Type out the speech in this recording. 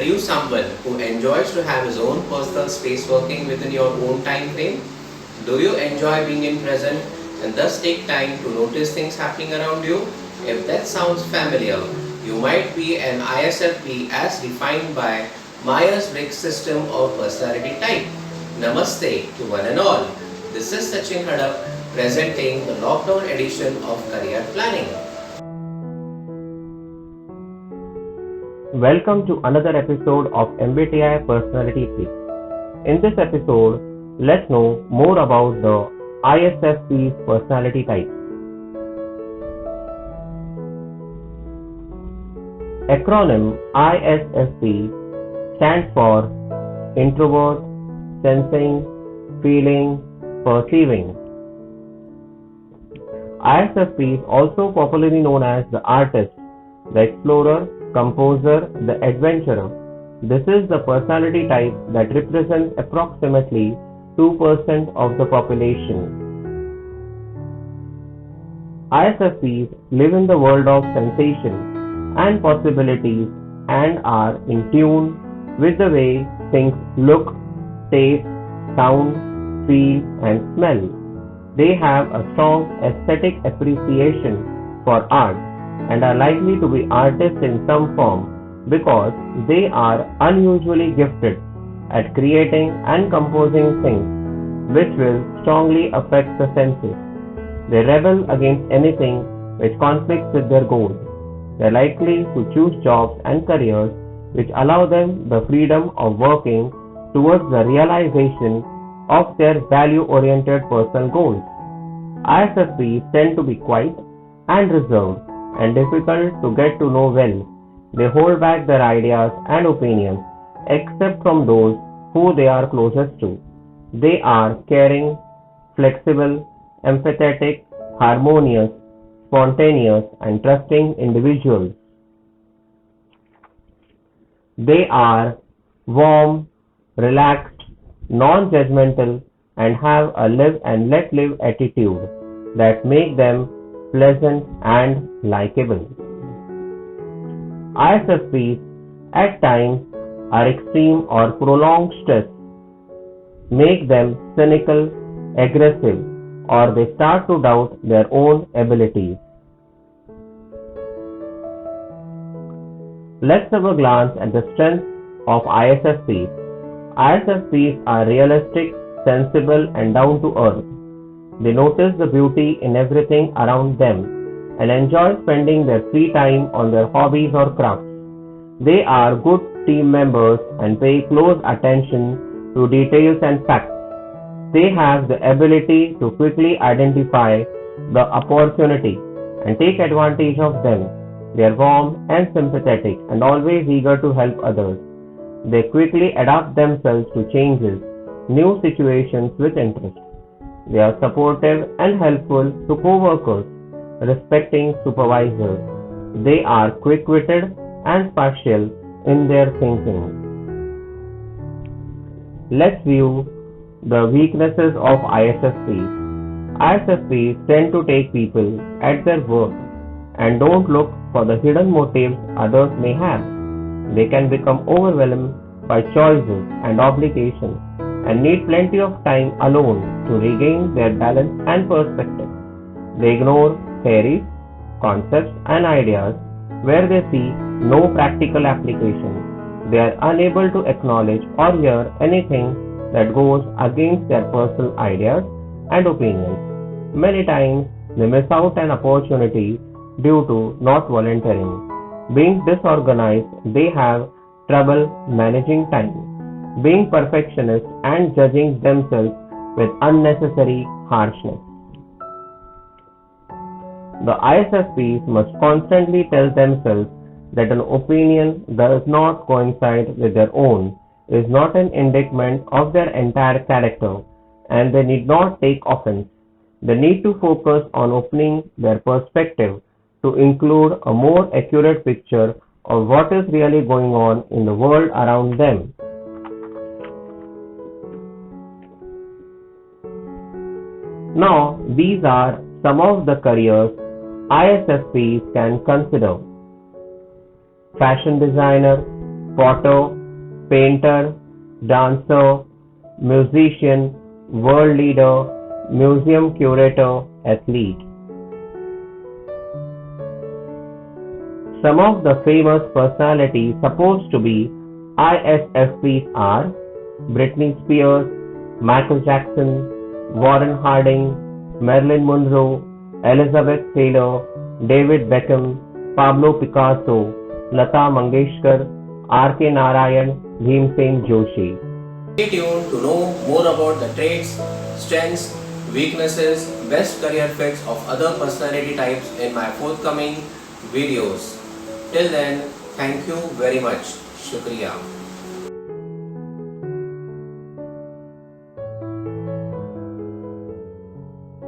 Are you someone who enjoys to have his own personal space working within your own time frame? Do you enjoy being in present and thus take time to notice things happening around you? If that sounds familiar, you might be an ISFP as defined by Myers-Briggs system of personality type. Namaste to one and all. This is Sachin Hadap presenting the lockdown edition of Career Planning. Welcome to another episode of MBTI Personality Tips. In this episode, let's know more about the ISFP's personality type. Acronym ISFP stands for Introvert, Sensing, Feeling, Perceiving. ISFP is also popularly known as the artist, the explorer, composer, the adventurer. This is the personality type that represents approximately 2% of the population. ISFPs live in the world of sensation and possibilities and are in tune with the way things look, taste, sound, feel, and smell. They have a strong aesthetic appreciation for art and are likely to be artists in some form because they are unusually gifted at creating and composing things which will strongly affect the senses. They rebel against anything which conflicts with their goals. They are likely to choose jobs and careers which allow them the freedom of working towards the realization of their value-oriented personal goals. ISFPs tend to be quiet and reserved and difficult to get to know well. They hold back their ideas and opinions except from those who they are closest to. They are caring, flexible, empathetic, harmonious, spontaneous, and trusting individuals. They are warm, relaxed, non-judgmental, and have a live and let live attitude that make them pleasant and likable. ISFPs at times are extreme or prolonged stress, make them cynical, aggressive, or they start to doubt their own abilities. Let's have a glance at the strengths of ISFPs. ISFPs are realistic, sensible, and down to earth. They notice the beauty in everything around them and enjoy spending their free time on their hobbies or crafts. They are good team members and pay close attention to details and facts. They have the ability to quickly identify the opportunity and take advantage of them. They are warm and sympathetic and always eager to help others. They quickly adapt themselves to changes, new situations with interest. They are supportive and helpful to co-workers, respecting supervisors. They are quick-witted and partial in their thinking. Let's view the weaknesses of ISFPs. ISFPs tend to take people at their word and don't look for the hidden motives others may have. They can become overwhelmed by choices and obligations and need plenty of time alone to regain their balance and perspective. They ignore theories, concepts, and ideas where they see no practical application. They are unable to acknowledge or hear anything that goes against their personal ideas and opinions. Many times, they miss out an opportunity due to not volunteering. Being disorganized, they have trouble managing time, being perfectionists and judging themselves with unnecessary harshness. The ISFPs must constantly tell themselves that an opinion that does not coincide with their own is not an indictment of their entire character, and they need not take offense. They need to focus on opening their perspective to include a more accurate picture of what is really going on in the world around them. Now, these are some of the careers ISFPs can consider: fashion designer, potter, painter, dancer, musician, world leader, museum curator, athlete. Some of the famous personalities supposed to be ISFPs are Britney Spears, Michael Jackson, Warren Harding, Marilyn Monroe, Elizabeth Taylor, David Beckham, Pablo Picasso, Lata Mangeshkar, R.K. Narayan, Bhimsen Joshi. Stay tuned to know more about the traits, strengths, weaknesses, best career fits of other personality types in my forthcoming videos. Till then, thank you very much. Shukriya.